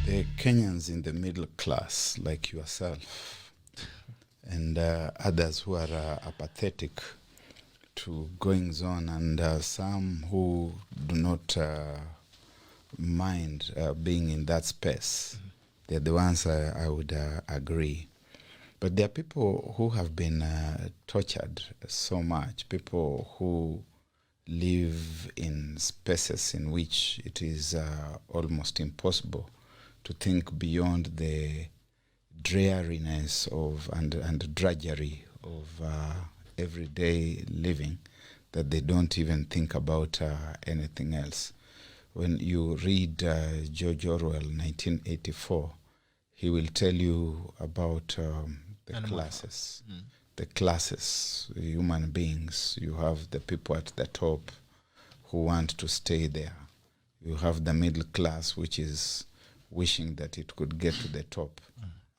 Kenyans in the middle class, like yourself, and others who are apathetic to goings on, and some who do not mind being in that space. They're the ones I would agree. But there are people who have been tortured so much, people who live in spaces in which it is almost impossible to think beyond the dreariness of and drudgery of everyday living, that they don't even think about anything else. When you read George Orwell, 1984, he will tell you about the classes. The classes, human beings. You have the people at the top who want to stay there. You have the middle class, which is wishing that it could get to the top.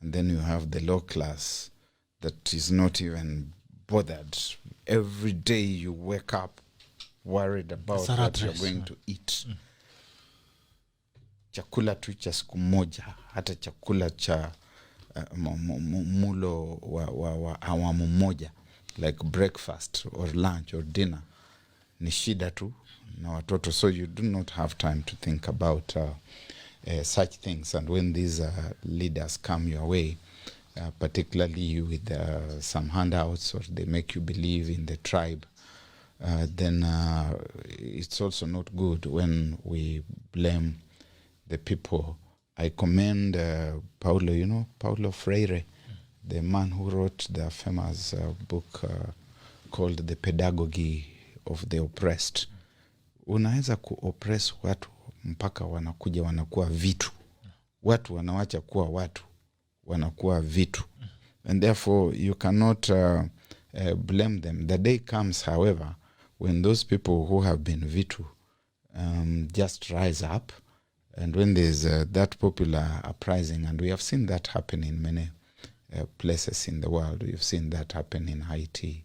And then you have the low class that is not even bothered. Every day you wake up worried about what you're going to eat. Chakula tu cha siku moja, hata chakula cha mulo wa awamu moja, like breakfast or lunch or dinner, ni shida tu na watoto. So you do not have time to think about such things. And when these leaders come your way, particularly with some handouts, or they make you believe in the tribe, then it's also not good when we blame the people. I commend Paulo, Paulo Freire, the man who wrote the famous book called The Pedagogy of the Oppressed. Unaweza ku-oppress watu mpaka wanakuja wanakuwa vitu. Watu wanawacha kuwa watu, wanakuwa vitu. And therefore you cannot blame them. The day comes, however, when those people who have been vitu just rise up. And when there's that popular uprising, and we have seen that happen in many places in the world. We've seen that happen in Haiti.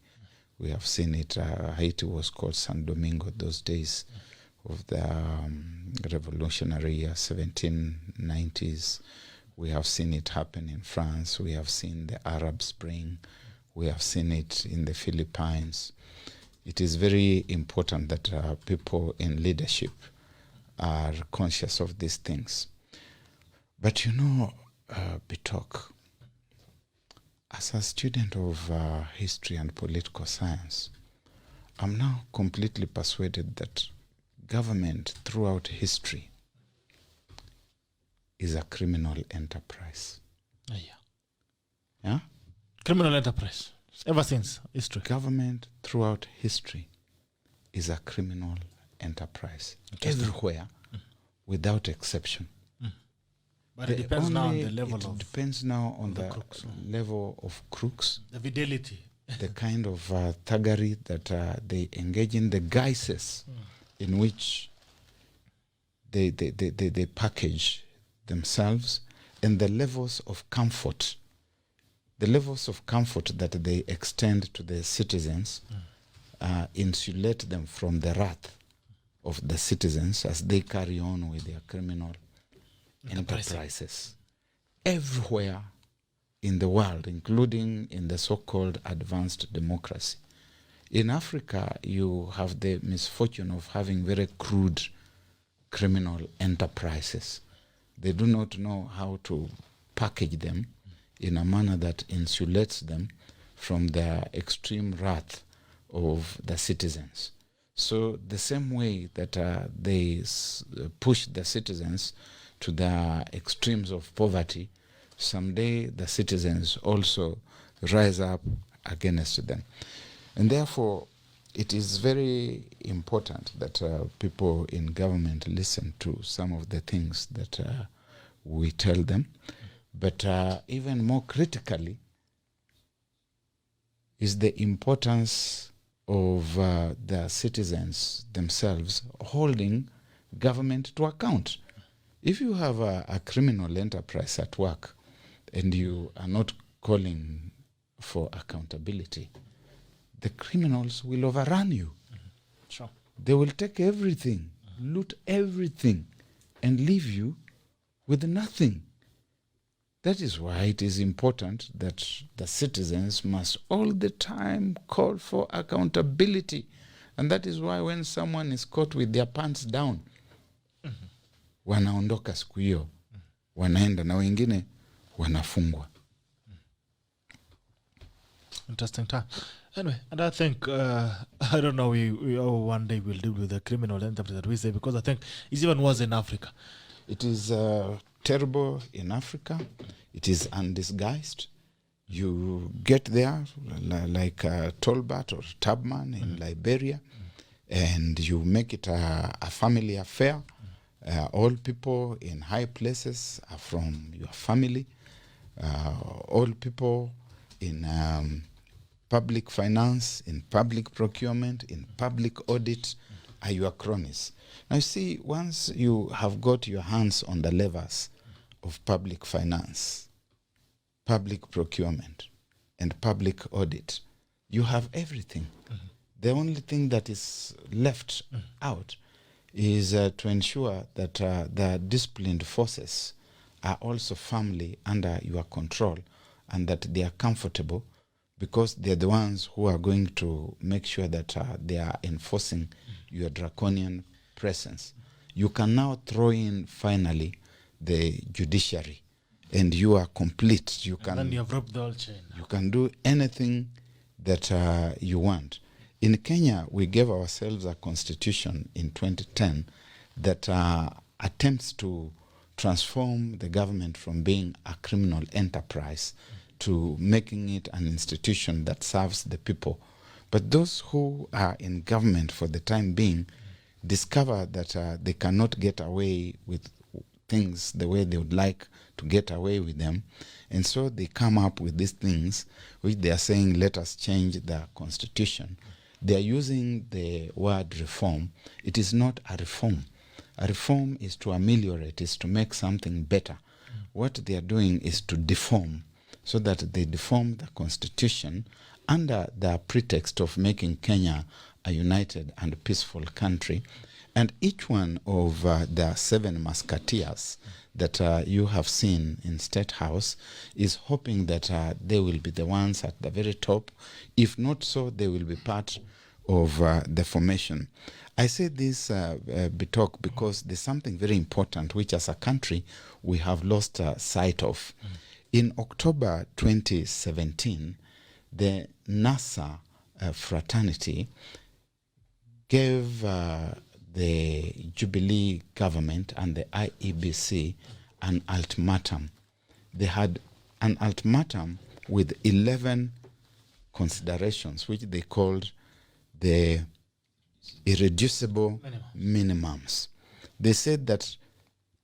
We have seen it. Haiti was called San Domingo those days of the revolutionary 1790s. We have seen it happen in France. We have seen the Arab Spring. We have seen it in the Philippines. It is very important that people in leadership are conscious of these things. But Bitok, as a student of history and political science, I'm now completely persuaded that government throughout history is a criminal enterprise. Yeah? Criminal enterprise. Ever since history. Government throughout history is a criminal enterprise. Everywhere, without exception. But it depends now on the level of... It depends now on the level of crooks. The fidelity. The kind of thuggery that they engage in, the guises in which they package themselves, and the levels of comfort. The levels of comfort that they extend to the citizens insulate them from the wrath of the citizens as they carry on with their criminal enterprises. Everywhere in the world, including in the so-called advanced democracy. In Africa, you have the misfortune of having very crude criminal enterprises. They do not know how to package them in a manner that insulates them from the extreme wrath of the citizens. So the same way that they push the citizens to the extremes of poverty, someday the citizens also rise up against them. And therefore, it is very important that people in government listen to some of the things that we tell them. But even more critically is the importance of the citizens themselves holding government to account. If you have a criminal enterprise at work and you are not calling for accountability, the criminals will overrun you. Sure. They will take everything, loot everything, and leave you with nothing. That is why it is important that the citizens must all the time call for accountability. And that is why when someone is caught with their pants down, wanaondoka siku hiyo, wanaenda na wengine wanafungwa. Interesting time. Anyway, and I think, I don't know, we one day we'll deal with the criminal enterprise that we say, because I think it's even worse in Africa. It is terrible in Africa. It is undisguised. You get there like Tolbert or Tubman in Liberia, and you make it a family affair. All people in high places are from your family. All people in public finance, in public procurement, in public audit are your cronies. Now, you see, once you have got your hands on the levers of public finance, public procurement, and public audit, you have everything. The only thing that is left out is to ensure that the disciplined forces are also firmly under your control and that they are comfortable, because they're the ones who are going to make sure that they are enforcing your draconian presence. You can now throw in finally the judiciary, and you are complete. You can, and then you have robbed the whole chain. You can do anything that you want. In Kenya, we gave ourselves a constitution in 2010 that attempts to transform the government from being a criminal enterprise to making it an institution that serves the people. But those who are in government for the time being discover that they cannot get away with things the way they would like to get away with them. And so they come up with these things which they are saying, let us change the constitution. They are using the word reform. It is not a reform. A reform is to ameliorate, is to make something better. What they are doing is to deform, so that they deform the constitution under the pretext of making Kenya a united and peaceful country. And each one of the 7 musketeers that you have seen in State House is hoping that they will be the ones at the very top. If not so, they will be part of the formation. I say this talk because there's something very important which as a country we have lost sight of. In October 2017, the NASA fraternity gave the Jubilee government and the IEBC an ultimatum. They had an ultimatum with 11 considerations, which they called the irreducible minimums. They said that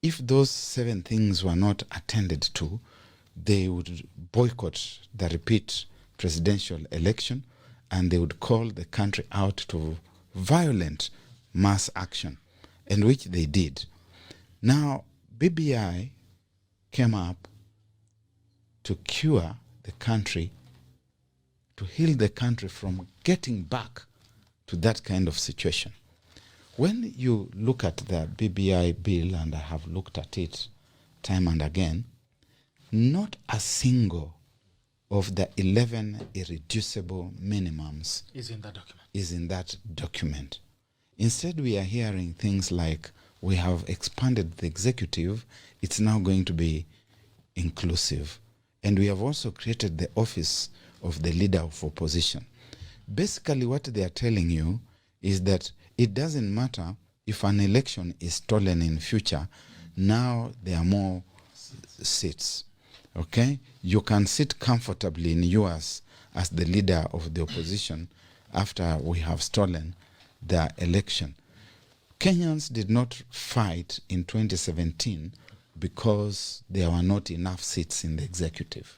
if those 7 things were not attended to, they would boycott the repeat presidential election, and they would call the country out to violent mass action, and which they did. Now, BBI came up to cure the country, to heal the country from getting back to that kind of situation. When you look at the BBI bill, and I have looked at it time and again, not a single of the 11 irreducible minimums Is in that document. Is in that document. Instead, we are hearing things like, we have expanded the executive, it's now going to be inclusive. And we have also created the office of the leader of opposition. Basically, what they are telling you is that it doesn't matter if an election is stolen in future, now there are more seats. Okay? You can sit comfortably in yours as the leader of the opposition after we have stolen the election. Kenyans did not fight in 2017 because there were not enough seats in the executive.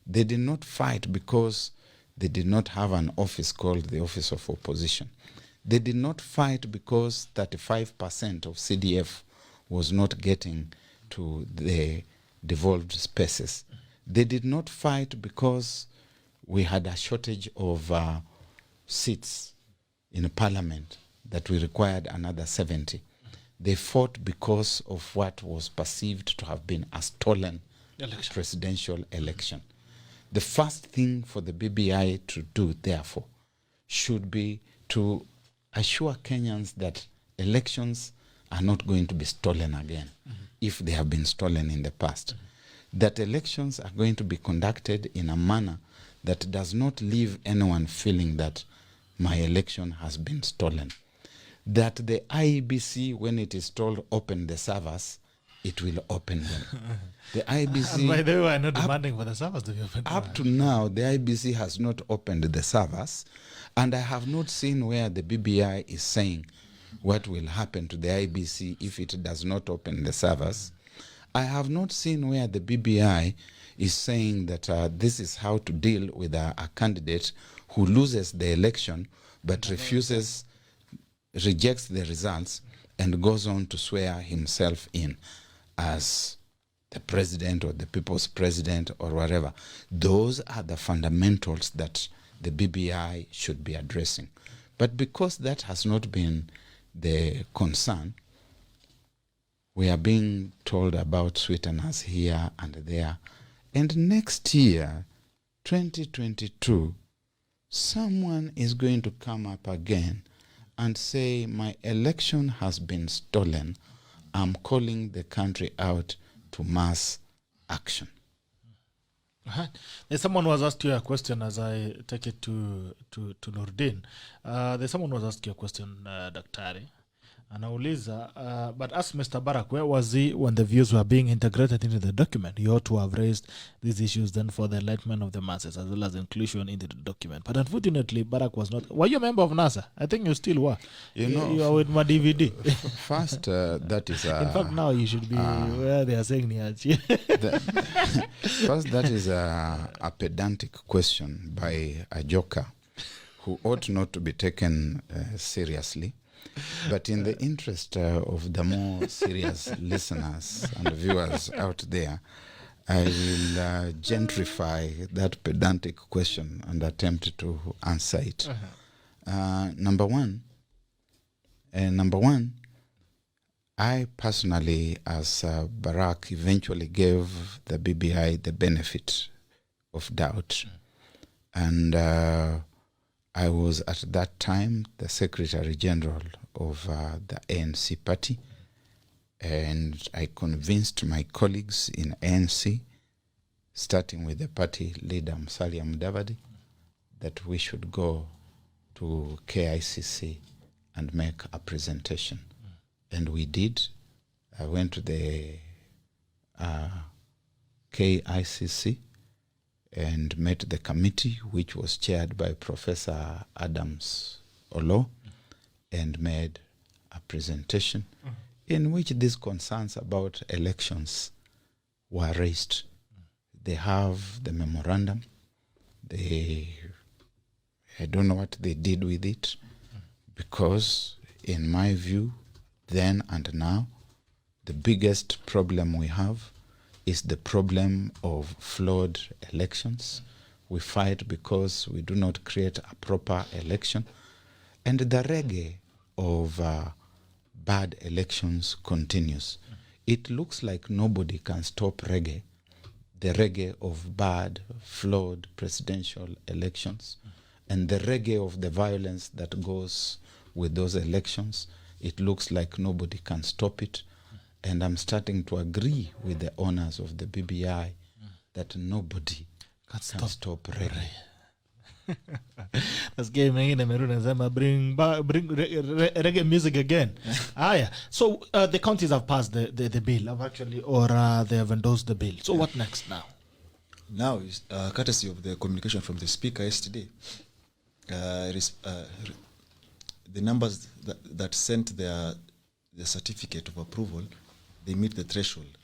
They did not fight because they did not have an office called the Office of Opposition. They did not fight because 35% of CDF was not getting to the devolved spaces. They did not fight because we had a shortage of seats in parliament that we required another 70. They fought because of what was perceived to have been a stolen presidential election. The first thing for the BBI to do, therefore, should be to assure Kenyans that elections are not going to be stolen again if they have been stolen in the past. That elections are going to be conducted in a manner that does not leave anyone feeling that my election has been stolen. That the IEBC, when it is told open the servers, it will open them. The IEBC... by the way, we're not demanding for the servers to be opened. Up to now, the IEBC has not opened the servers, and I have not seen where the BBI is saying what will happen to the IEBC if it does not open the servers. I have not seen where the BBI is saying that this is how to deal with a candidate who loses the election but rejects the results and goes on to swear himself in as the president or the people's president or whatever. Those are the fundamentals that the BBI should be addressing. But because that has not been the concern, we are being told about sweeteners here and there. And next year, 2022, someone is going to come up again and say, my election has been stolen. I'm calling the country out to mass action. There's someone who has asked you a question as I take it to Noordean. There's someone who has asked you a question, Daktari. Anauliza, but ask Mr. Barrack, where was he when the views were being integrated into the document? He ought to have raised these issues then for the enlightenment of the masses as well as inclusion into the document. But unfortunately, Barrack was not. Were you a member of NASA? I think you still were. You are with my DVD. First, that is in fact, now you should be where they are saying first, that is a pedantic question by a joker who ought not to be taken seriously. But in the interest of the more serious listeners and viewers out there, I will gentrify that pedantic question and attempt to answer it. Number one, I personally, as Barrack, eventually gave the BBI the benefit of doubt. And I was at that time the Secretary General of the ANC party, and I convinced my colleagues in ANC, starting with the party leader Musalia Mudavadi, that we should go to KICC and make a presentation. And we did. I went to the KICC and met the committee, which was chaired by Professor Adams Olo, and made a presentation in which these concerns about elections were raised. They have the memorandum. I don't know what they did with it, because in my view, then and now, the biggest problem we have is the problem of flawed elections. We fight because we do not create a proper election. And the reggae of bad elections continues. It looks like nobody can stop reggae, the reggae of bad, flawed presidential elections, and the reggae of the violence that goes with those elections. It looks like nobody can stop it. And I'm starting to agree with the owners of the BBI that nobody can stop reggae. Nasikia mengine merudi nasema bring reggae music again. So the counties have passed the bill, have actually, or they have endorsed the bill. So what next now? Now, courtesy of the communication from the speaker yesterday, the numbers that sent the certificate of approval, they meet the threshold.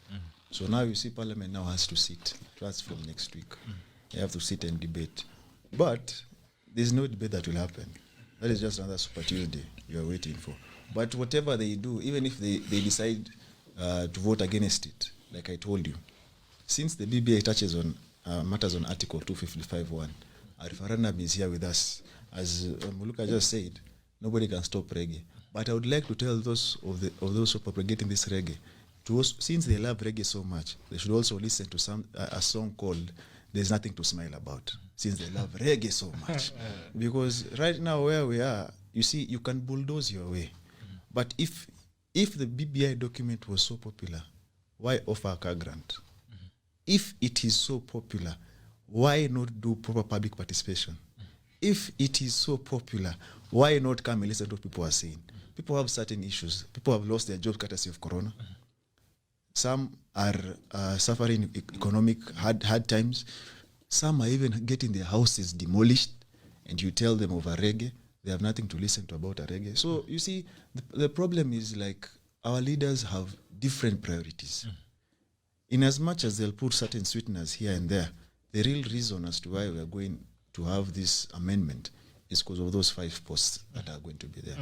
So now you see Parliament now has to sit. That's from next week. They have to sit and debate. But there's no debate that will happen. That is just another Super Tuesday you are waiting for. But whatever they do, even if they decide to vote against it, like I told you, since the BBI touches on matters on Article 255.1, a referendum is here with us. As Muluka just said, nobody can stop reggae. But I would like to tell those of those who are propagating this reggae, since they love reggae so much, they should also listen to a song called "There's Nothing to Smile About." Since they love reggae so much, because right now where we are, you see, you can bulldoze your way. But if the BBI document was so popular, why offer a car grant? If it is so popular, why not do proper public participation? If it is so popular, why not come and listen to what people are saying? People have certain issues. People have lost their jobs courtesy of corona. Some are suffering economic hard times. Some are even getting their houses demolished, and you tell them over reggae, they have nothing to listen to about a reggae. So you see, the problem is like our leaders have different priorities. In as much as they'll put certain sweeteners here and there, the real reason as to why we are going to have this amendment is because of those 5 posts that are going to be there.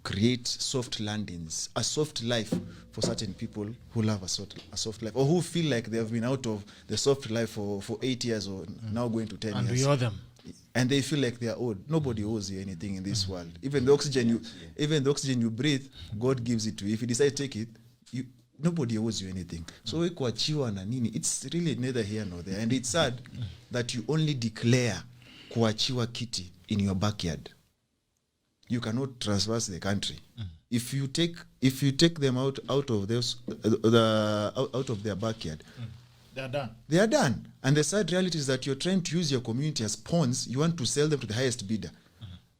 Create soft landings, a soft life for certain people who love a soft life, or who feel like they have been out of the soft life for 8 years or now going to 10 years. And we owe them. And they feel like they are owed. Nobody owes you anything in this world. Even the oxygen you breathe, God gives it to you. If you decide to take it, nobody owes you anything. So kuachiwa na nini, it's really neither here nor there. And it's sad that you only declare kuachiwa kiti in your backyard. You cannot traverse the country. If you take them out of their backyard, they are done. And the sad reality is that you're trying to use your community as pawns. You want to sell them to the highest bidder.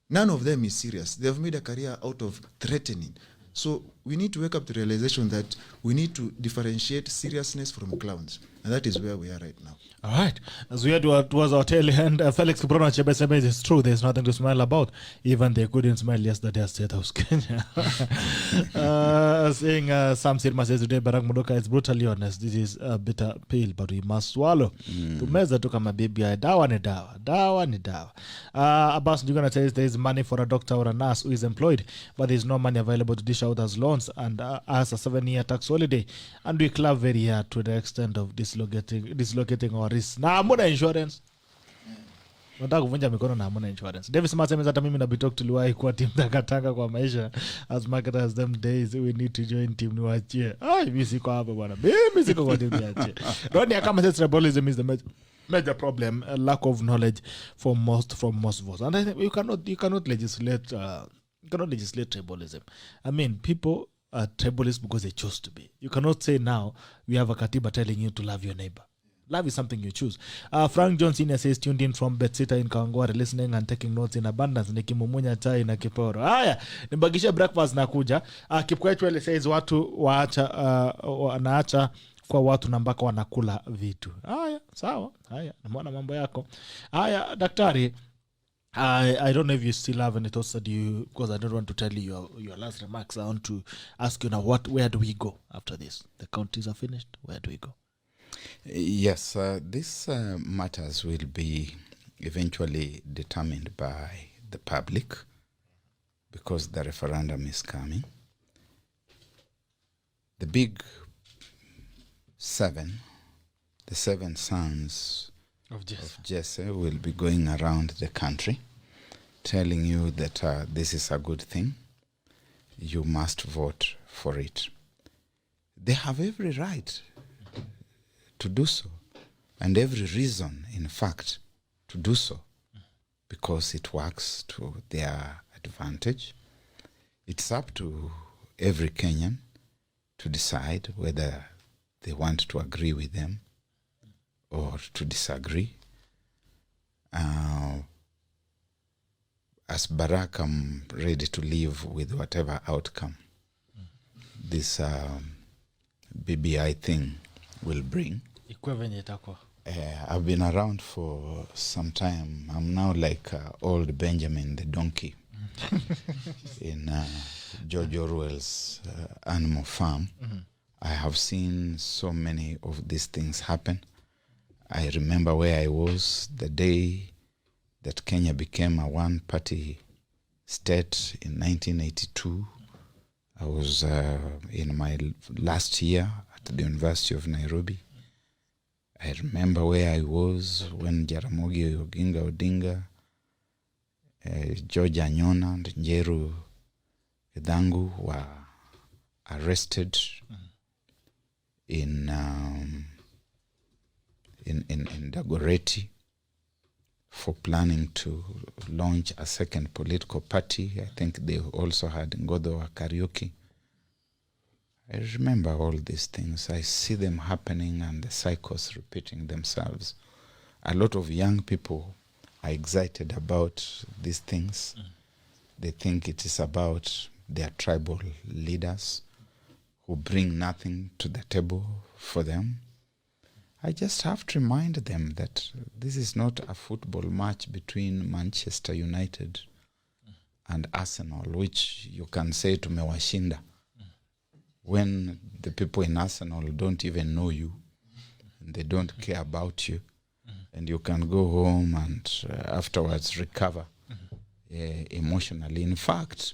None of them is serious. They have made a career out of threatening. So we need to wake up to the realization that we need to differentiate seriousness from clowns. And that is where we are right now. All right. As we head towards our tail end, Felix Kiprono Chebesebe, it's true, there's nothing to smile about. Even they couldn't smile yesterday at State House, Kenya. Saying Sam Sirma says today, Barrack Muluka is brutally honest. This is a bitter pill, but we must swallow. Tumeza tu kama BBI, dawa ni dawa. Abbas Njuguna says there is money for a doctor or a nurse who is employed, but there is no money available to dish out as loans and as a 7-year tax holiday. And we club very hard to the extent of dislocating our risks. Na hamuna insurance. Nataka kuvunja mikono na hamuna insurance. Davis Maseme hata mimi na Bitok tuliwahi kuwa team takataka kwa maisha. As marketers them days we need to join team niwachie. Mimi siko hapa bwana. Mimi siko kwa team niachie. Rodney Akama says tribalism is the major problem, a lack of knowledge from most of us. And I think you cannot legislate tribalism. I mean, people are tribalist because they chose to be. You cannot say now we have a katiba telling you to love your neighbor. Love is something you choose. Frank John Senior says tuned in from Betsita in Kawangware, listening and taking notes in abundance. Nikimumunya chai na kiporo. Haya, nimbakisha breakfast nakuja. Kipkwetu says watu wanaacha kwa watu na mpaka wanakula vitu. Haya, sawa. Haya, namuona mambo yako. Haya, daktari, I don't know if you still have any thoughts that because I don't want to tell you your last remarks. I want to ask you now, where do we go after this? The counties are finished. Where do we go? Yes, these matters will be eventually determined by the public because the referendum is coming. The big the seven sons of Jesse will be going around the country telling you that this is a good thing. You must vote for it. They have every right to do so, and every reason, in fact, to do so, because it works to their advantage. It's up to every Kenyan to decide whether they want to agree with them or to disagree. As Barrack, I'm ready to live with whatever outcome this BBI thing will bring. I've been around for some time. I'm now like old Benjamin the donkey in George Orwell's Animal Farm. I have seen so many of these things happen. I remember where I was the day that Kenya became a one-party state in 1982. I was in my last year at the University of Nairobi. I remember where I was when Jaramogi Oginga Odinga, George Anyona and Njeru Edhangu were arrested in Dagoretti for planning to launch a second political party. I think they also had Ngodho Karaoke. I remember all these things. I see them happening and the cycles repeating themselves. A lot of young people are excited about these things. They think it is about their tribal leaders who bring nothing to the table for them. I just have to remind them that this is not a football match between Manchester United and Arsenal, which you can say tumewashinda, when the people in Arsenal don't even know you, and they don't care about you, and you can go home and afterwards recover emotionally. In fact,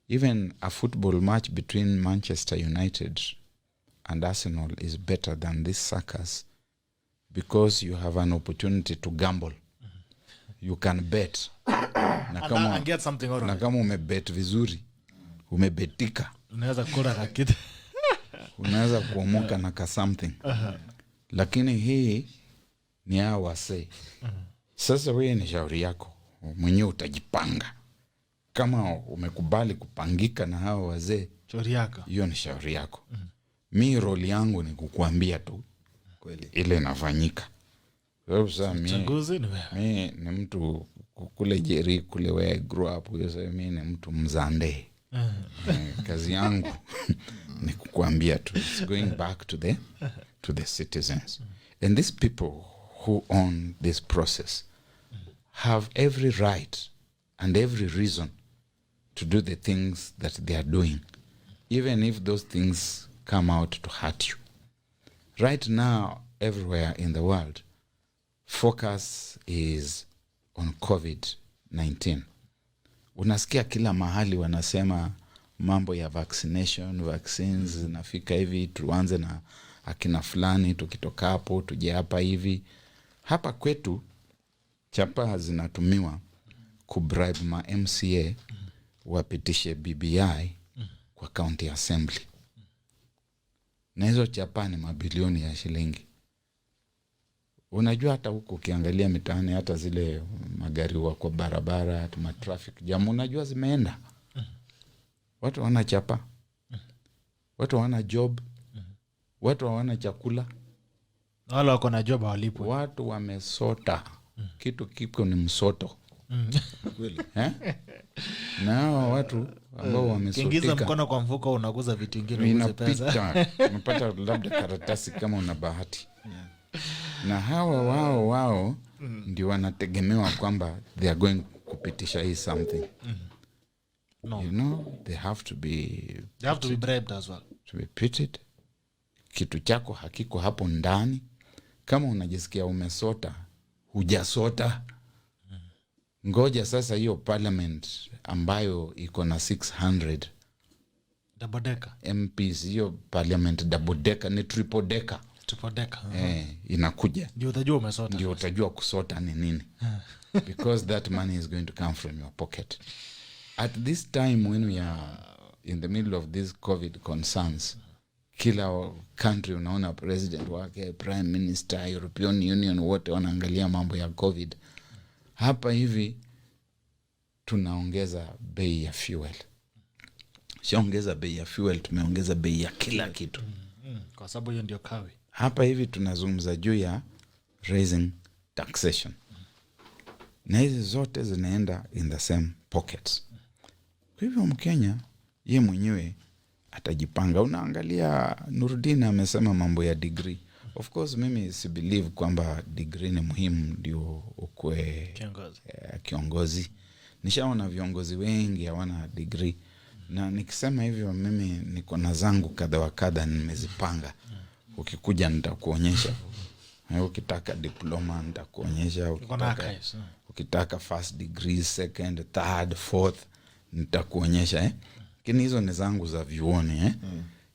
even a football match between Manchester United and Arsenal is better than this circus, because you have an opportunity to gamble. You can bet. And get something out of it. Na kama umebet vizuri, umebetika, Unaweza kula rakiti. unaweza kuomoka na ka something. Lakini hii ni hao wasee. Sasa wewe ni shauri yako. Mwenyewe utajipanga. Kama umekubali kupangika na hao wazee, Shauri yako. hiyo ni shauri yako. Mi roli yangu ni kukuambia tu Kweli. ile inafanyika. Sasa Chaguzi ni wewe. mi ni mtu kule Jeri, kule where I grew up. Sasa mi ni mtu mzande. Kazi yangu ni kukuambia tu. It's going back to the citizens. And these people who own this process have every right and every reason to do the things that they are doing, even if those things come out to hurt you. Right now, everywhere in the world, focus is on COVID-19. Unasikia kila mahali wanasema mambo ya vaccination, vaccines zinafika hivi, tuanze na akina fulani, tukitoka hapo tuje hapa hivi. Hapa kwetu chapa zinatumiwa kubribe ma MCA wapitishe BBI kwa county assembly. Na hizo chapa ni mabilioni ya shilingi. Unajua hata huko ukiangalia mitaani, hata zile magari wa kwa barabara, hata ma traffic jam, unajua zimeenda. Watu wana chapa. Watu wana job. Watu wana chakula. Wala wako na job hawalipwi. Watu wamesota. Kitu kiko ni msoto. Kweli. Na hao watu ambao wamesotika, Kiingiza mkono kwa mfuko unaguza vitu vingine, uguze pesa. Unapata labda karatasi kama una bahati. Na hawa wao ndio wanategemewa kwamba they are going kupitisha hii something. No. You know, they have to be bribed as well. To be pitted. Kitu chako hakiko hapo ndani. Kama unajisikia umesota, hujasota. Ngoja sasa hiyo parliament ambayo iko na 600 double decker MPs, hiyo parliament double decker ni triple decker. Inakuja. Ndio utajua umesota. Ndio utajua kusota ni nini. Because that money is going to come from your pocket. At this time when we are in the middle of these COVID concerns, kila country unaona president wake, prime minister, European Union, wote wanaangalia mambo ya COVID. Hapa hivi tunaongeza bei ya fuel. Siongeza bei ya fuel, tumeongeza bei ya kila kitu. Kwa sababu hiyo ndio kawi. Hapa hivi tunazungumza juu ya raising taxation. Na hizi zote zinaenda in the same pockets. Kwa hivyo Mkenya yeye mwenyewe atajipanga. Unaangalia Noordean amesema mambo ya degree. Of course mimi si believe kwamba degree ni muhimu ndio ukue kiongozi. Nishaona viongozi wengi hawana degree. Na nikisema hivyo mimi niko na zangu kadha wa kadha nimezipanga. Ukikuja nitakuonyesha. Ukitaka diploma nitakuonyesha. Ukitaka first degree, second, third, fourth nitakuonyesha. Lakini hizo ni zangu za vyuoni.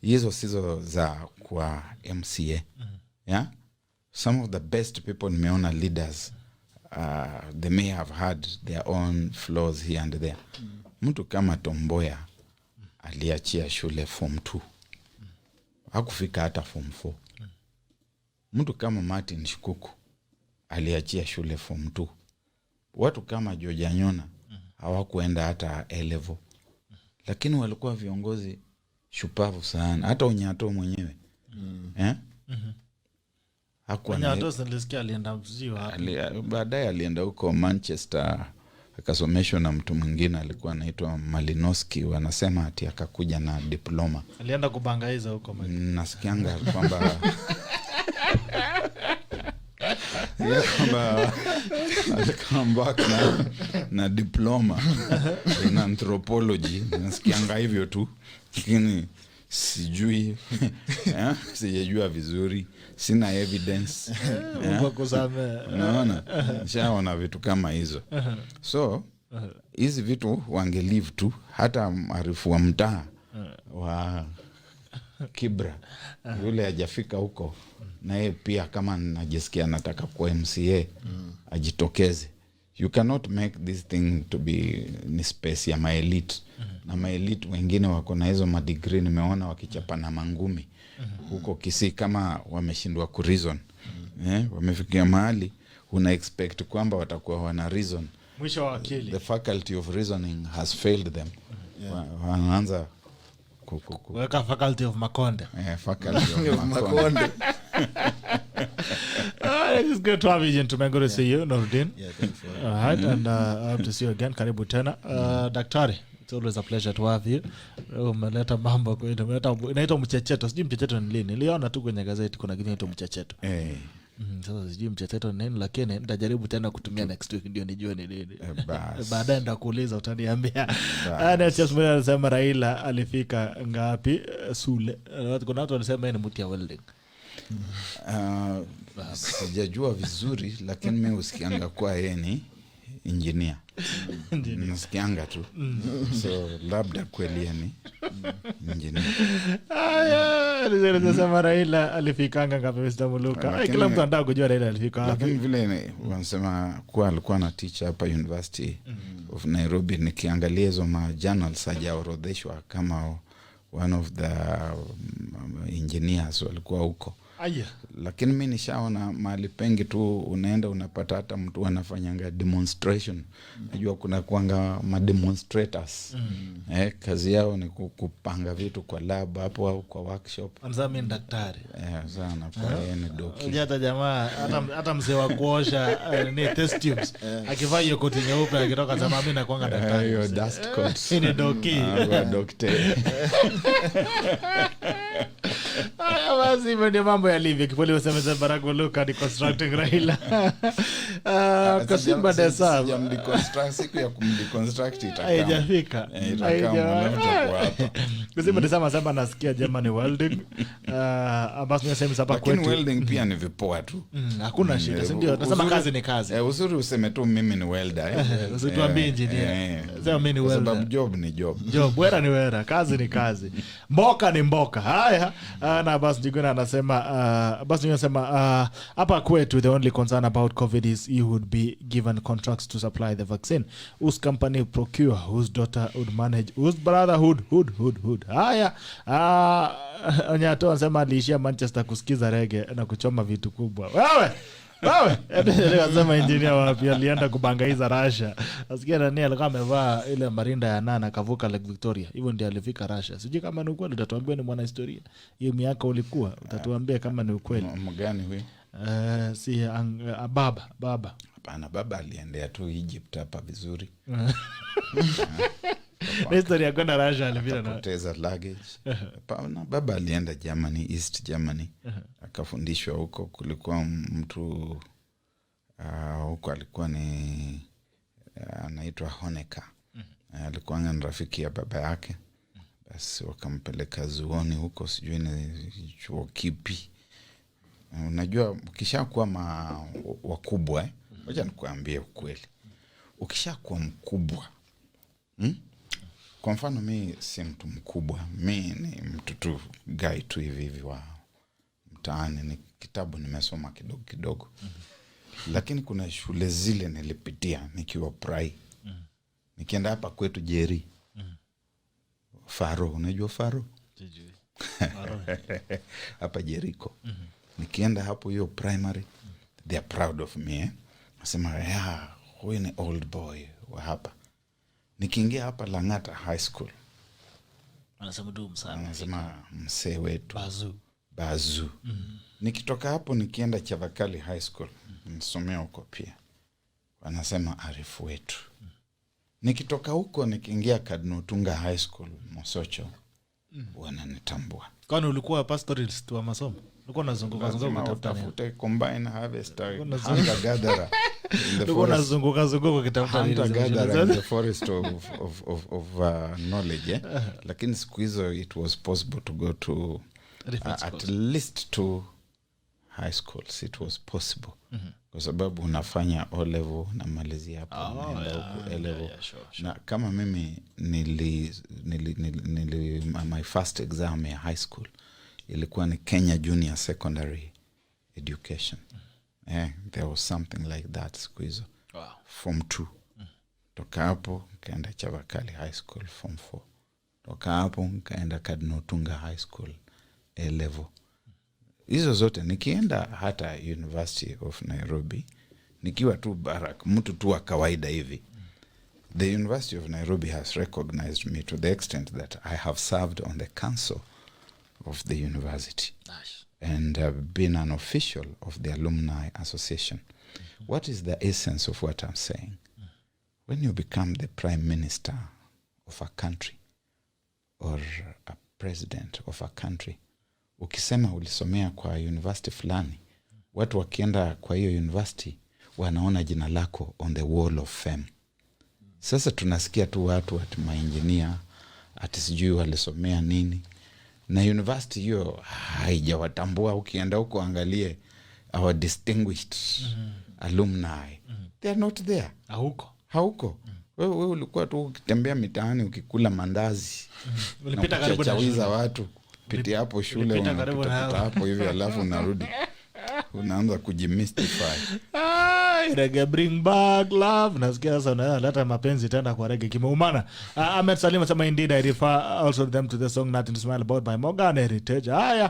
Hizo sizo za kwa MCA. Yeah? Some of the best people nimeona leaders, they may have had their own flaws here and there. Mtu kama Tomboya aliachia shule form 2. Hakufika hata form 4. Mtu kama Martin Shikuku aliachia shule form 2. Watu kama George Anyona hawakuenda hata A level. Lakini walikuwa viongozi shupavu sana. Hata Onyato mwenyewe. Hakuwa Onyato nilisikia alienda mziwa. Baadaye alienda huko Manchester akasomeshwa na mtu mwingine alikuwa anaitwa Malinowski, wanasema ati akakuja na diploma. Alienda kubangaiza huko. Nasikianga kwamba kwamba alikamba na diploma in anthropology. Nasikianga hivyo tu, lakini sijui sijajua vizuri, sina evidence. Unaona, nishaona vitu kama hizo. So hizi vitu wangelive tu. Hata arifu wa mtaa wa Kibra yule hajafika huko, na yeye pia kama najisikia nataka kwa MCA ajitokeze. You cannot make this thing to be ni space ya my elite. Na my elite wengine wako na hizo madegree nimeona wakichapa na mangumi huko Kisii kama wameshindwa ku reason. Wamefikia mahali una expect kwamba watakuwa wana reason. Mwisho wa akili. The faculty of reasoning has failed them. Wanaanza weka faculty of Makonde. Faculty of Makonde. It's good to have you, gentlemen. Good to see you, Noordeen. Yeah, thanks for All right, and I hope to see you again. Karibu tena. Daktari, it's always a pleasure to have you. Umeleta mambo kwetu. Inaitwa mchecheto. Sijui mchecheto ni nini. Niliona tu kwenye gazeti kuna kitu inaitwa mchecheto. Sasa sijui mchecheto ni nini, lakini nitajaribu tena kutumia next week ndio nijue ni nini. Baadaye nitakuuliza utaniambia. Anasema Raila alifika ngapi Sule? Kuna watu wanasema ni mtu ya welding. Sijajua vizuri, lakini mimi usikianga kwa yeye ni engineer. Nasikianga tu. So labda kweli ni engineer. Anasema Raila alifikanga ngapi Mr. Muluka? Kila mtu anataka kujua Raila alifika wapi. Lakini vile wanasema kwa alikuwa na teacher hapa University of Nairobi, nikiangalia hizo ma journals hajaorodheshwa kama one of the engineers walikuwa huko. Lakini mimi nishaona mahali pengi tu unaenda unapata hata mtu anafanyanga demonstration. Najua kuna kuanga ma demonstrators. Kazi yao ni kupanga vitu kwa lab hapo au kwa workshop. Anzami daktari. Sana kwa yeye ni doki. Hata jamaa hata mzee wa kuosha ni test tubes. Akivaa hiyo koti nyeupe akitoka sema mimi na kuanga daktari. Hiyo dust coat. Ni doki. Daktari. Basi ndio mambo yalivyo. Kipole useme Barrack Muluka deconstructing Raila. Kasimba desa. Siku ya kumdeconstruct itakaa. Haijafika. Kasimba desa masaba nasikia Germany welding. Basi niseme hapa kwetu. Lakini welding pia ni vipoa tu. Hakuna shida, si ndio? Nasema kazi ni kazi. Uzuri useme tu mimi ni welder. Usituambie engineer. Sema mimi ni welder. Sababu job ni job. Job wera ni wera, kazi ni kazi. Mboka ni mboka. Haya, na basi Jiguna anasema basi anasema hapa kwetu the only concern about COVID is you would be given contracts to supply the vaccine. Whose company procure, whose daughter would manage, whose brotherhood hood. Haya, Onyato anasema aliishia Manchester kusikiza reggae na kuchoma vitu kubwa. Wewe anasema engineer wapi alienda kubangaiza Russia. Asikia nani alikuwa amevaa ile marinda ya nana kavuka Lake Victoria. Hivyo ndio alifika Russia. Sijui kama ni ukweli, utatuambia ni mwana historia. Hiyo miaka ulikuwa utatuambia kama ni ukweli. Mgani huyu? Si baba. Hapana, baba aliendea tu Egypt hapa vizuri. Historia kwenda Russia alivira na poteza luggage. Hapana, baba alienda Germany, East Germany. Akafundishwa huko. Kulikuwa mtu huko alikuwa ni anaitwa Honecker. Alikuwa ni rafiki ya baba yake. Basi wakampeleka zuoni huko, sijui ni chuo kipi. Unajua ukishakuwa wakubwa wacha nikuambie ukweli. Ukishakuwa mkubwa kwa mfano mimi si mtu mkubwa, mimi ni mtu tu guy tu hivi wa mtaani, ni kitabu nimesoma kidogo. Lakini kuna shule zile nilipitia nikiwa prai. Nikienda hapa kwetu Jerry. Faro, unajua Faro? Hapa Jericho. Nikienda hapo hiyo primary, they are proud of me. Nasema, yeah, huyu ni old boy wa hapa. Nikiingia hapa Lang'ata High School. Anasema msee wetu. Bazu. Nikitoka hapo nikienda Chavakali High School. Nisomea huko pia. Wanasema Arifu wetu. Nikitoka huko nikiingia Kadnotunga High School Mosocho. Wananitambua. Kwani ulikuwa pastoralist wa masomo? Ulikuwa unazunguka kutafuta combine harvester, hunter gatherer. Ulikuwa unazunguka kitafuta hunter gatherer in the forest of knowledge. Lakini siku hizo it was possible to go to at least 2 high schools. It was possible. Kwa sababu unafanya O level na malizia hapo unaenda huko A level. Sure. Na kama mimi my first exam ya high school ilikuwa ni Kenya Junior Secondary Education. There was something like that siku hizo. Form 2. Toka hapo nikaenda Chavakali High School Form 4. Toka hapo nikaenda Kadnotunga High School A level. Hizo zote nikienda hata University of Nairobi nikiwa tu Barrack, mtu tu wa kawaida hivi. The University of Nairobi has recognized me to the extent that I have served on the council of the university. Nice. And been an official of the Alumni Association. What is the essence of what I'm saying? When you become the prime minister of a country or a president of a country, ukisema ulisomea kwa university fulani, watu wakienda kwa hiyo university wanaona jina lako on the wall of fame. Sasa tunasikia tu watu ati maengineer, ati sijui walisomea nini. Na university hiyo haijawatambua. Ukienda huko angalie our distinguished alumni. They are not there. Hauko. Wewe ulikuwa tu ukitembea mitaani ukikula mandazi. Ulipita karibu na chawiza watu. Piti hapo shule unapita hapo hivi alafu unarudi. Unaanza kujimystify. Reggae bring back love. Nasikia sasa unaleta mapenzi tena kwa reggae kimeumana. Ahmed Salim asema indeed I refer also them to the song Nothing to Smile About by Morgan Heritage. Haya.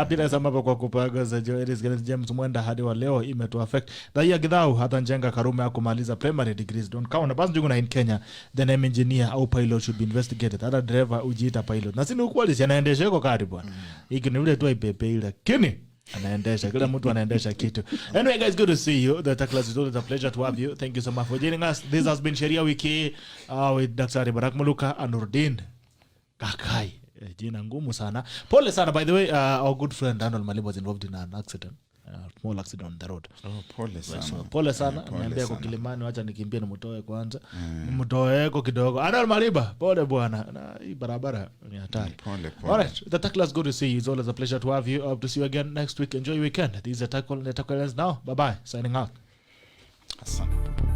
Pita sema hapo kwa kupagaza Joelis James Mwenda hadi wa leo imetu affect. Daia Gidau hata njenga Karume kumaliza primary degrees don't count. Basi njungu na in Kenya the name engineer au pilot should be investigated. Hata driver ujiita pilot. Na sini ukweli anaendesha yuko kari bwana. Hiki ni ule tu ipepe ile. Kini anaendesha kila mtu anaendesha kitu. Anyway guys, good to see you. The class is always a pleasure to have you. Thank you so much for joining us. This has been Sheria Wiki with Dr. BARRACK MULUKA and NOORDEAN KHAGAI. Jina ngumu sana. Pole sana, by the way, our good friend Daniel Malibu was involved in an accident. Small accident on the road. Pole sana. So, pole sana. Niambia kwa Kilimani wacha nikimbie nimtoe kwanza. Nimtoe kwa kidogo. Daniel Malibu, pole bwana. Na hii barabara ni hatari. Pole. Alright, the tackle is good to see you. It's always a pleasure to have you. Hope to see you again next week. Enjoy your weekend. This is the tackle ends now. Bye bye. Signing out. Asante.